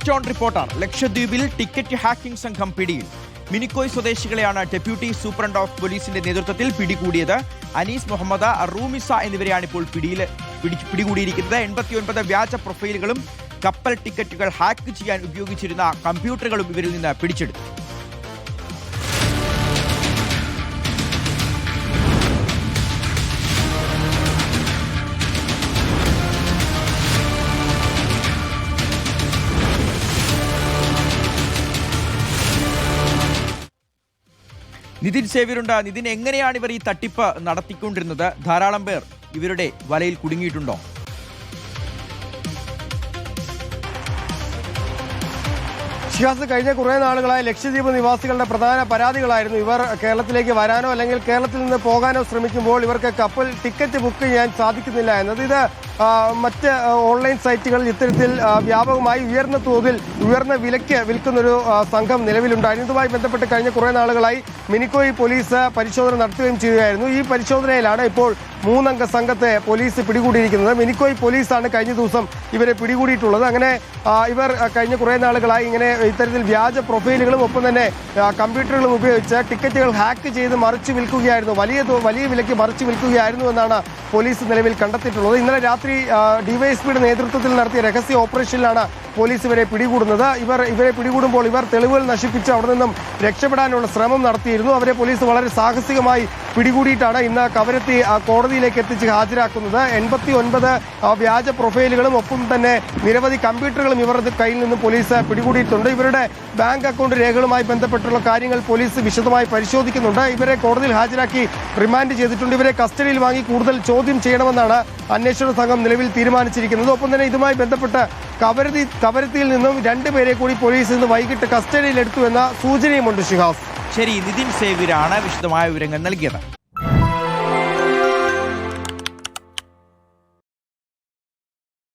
News town reporter. ലക്ഷദ്വീപിൽ ticket hacking സംഘം പിടിയിൽ. മിനിക്കോയ് സ്വദേശികളെയാണ് ഡെപ്യൂട്ടി സൂപ്രണ്ട് ഓഫ് പോലീസിന്റെ നേതൃത്വത്തിൽ പിടികൂടിയത്. അനീസ് മുഹമ്മദ്, റൂമിസ എന്നിവരെയാണ് ഇപ്പോൾ പിടികൂടിയിരിക്കുന്നത്. 89 വ്യാജ പ്രൊഫൈലുകളും കപ്പൽ ടിക്കറ്റുകൾ ഹാക്ക് ചെയ്യാൻ ഉപയോഗിച്ചിരുന്ന കമ്പ്യൂട്ടറുകളും ഇവരിൽ നിന്ന് പിടിച്ചെടുത്തു. നിതിൻ സേവ്യരുണ്ട്. നിതിൻ, എങ്ങനെയാണ് ഇവർ ഈ തട്ടിപ്പ് നടത്തിക്കൊണ്ടിരുന്നത്? ധാരാളം പേർ ഇവരുടെ വലയിൽ കുടുങ്ങിയിട്ടുണ്ടോ? ഷിഹാസ്, കഴിഞ്ഞ കുറേ നാളുകളായി ലക്ഷദ്വീപ് നിവാസികളുടെ പ്രധാന പരാതികളായിരുന്നു ഇവർ കേരളത്തിലേക്ക് വരാനോ അല്ലെങ്കിൽ കേരളത്തിൽ നിന്ന് പോകാനോ ശ്രമിക്കുമ്പോൾ ഇവർക്ക് കപ്പൽ ടിക്കറ്റ് ബുക്ക് ചെയ്യാൻ സാധിക്കുന്നില്ല എന്നത്. ഇത് മറ്റ് ഓൺലൈൻ സൈറ്റുകളിൽ ഇത്തരത്തിൽ വ്യാപകമായി ഉയർന്ന തോതിൽ ഉയർന്ന വിലയ്ക്ക് വിൽക്കുന്നൊരു സംഘം നിലവിലുണ്ടായിരുന്നു. ഇതുമായി ബന്ധപ്പെട്ട് കഴിഞ്ഞ കുറേ നാളുകളായി മിനിക്കോയ് പോലീസ് പരിശോധന നടത്തുകയും ചെയ്യുകയായിരുന്നു. ഈ പരിശോധനയിലാണ് ഇപ്പോൾ 3 അംഗ സംഘത്തെ പോലീസ് പിടികൂടിയിരിക്കുന്നത്. മിനിക്കോയ് പോലീസാണ് കഴിഞ്ഞ ദിവസം ഇവരെ പിടികൂടിയിട്ടുള്ളത്. അങ്ങനെ ഇവർ കഴിഞ്ഞ കുറേ നാളുകളായി ഇങ്ങനെ ഇത്തരത്തിൽ വ്യാജ പ്രൊഫൈലുകളും ഒപ്പം തന്നെ കമ്പ്യൂട്ടറുകളും ഉപയോഗിച്ച് ടിക്കറ്റുകൾ ഹാക്ക് ചെയ്ത് മറിച്ച് വിൽക്കുകയായിരുന്നു. വലിയ വിലയ്ക്ക് മറിച്ച് വിൽക്കുകയായിരുന്നു എന്നാണ് പോലീസ് നിലവിൽ കണ്ടെത്തിയിട്ടുള്ളത്. ഇന്നലെ രാത്രി ഡിവൈഎസ്പിയുടെ നേതൃത്വത്തിൽ നടത്തിയ രഹസ്യ ഓപ്പറേഷനിലാണ് പോലീസ് ഇവരെ പിടികൂടുന്നത്. ഇവരെ പിടികൂടുമ്പോൾ ഇവർ തെളിവുകൾ നശിപ്പിച്ച് അവിടെ നിന്നും രക്ഷപ്പെടാനുള്ള ശ്രമം നടത്തിയിരുന്നു. അവരെ പോലീസ് വളരെ സാഹസികമായി പിടികൂടിയിട്ടാണ് ഇന്ന് കവരത്തി കോടതിയിലേക്ക് എത്തിച്ച് ഹാജരാക്കുന്നത്. 89 വ്യാജ പ്രൊഫൈലുകളും ഒപ്പം തന്നെ നിരവധി കമ്പ്യൂട്ടറുകളും ഇവരുടെ കയ്യിൽ നിന്നും പോലീസ് പിടികൂടിയിട്ടുണ്ട്. ഇവരുടെ ബാങ്ക് അക്കൗണ്ട് രേഖകളുമായി ബന്ധപ്പെട്ടുള്ള കാര്യങ്ങൾ പോലീസ് വിശദമായി പരിശോധിക്കുന്നുണ്ട്. ഇവരെ കോടതിയിൽ ഹാജരാക്കി റിമാൻഡ് ചെയ്തിട്ടുണ്ട്. ഇവരെ കസ്റ്റഡിയിൽ വാങ്ങി കൂടുതൽ ചോദ്യം ചെയ്യണമെന്നാണ് അന്വേഷണ സംഘം നിലവിൽ തീരുമാനിച്ചിരിക്കുന്നത്. ഒപ്പം തന്നെ ഇതുമായി ബന്ധപ്പെട്ട് കവരത്തിയിൽ നിന്നും 2 പേരെ കൂടി പോലീസ് ഇന്ന് വൈകിട്ട് കസ്റ്റഡിയിലെടുത്തു എന്ന സൂചനയുമുണ്ട്. ഷിഹാസ്, ശരി, നിതിൻ സേവ്യരാണ് വിശദമായ വിവരങ്ങൾ നൽകിയത്.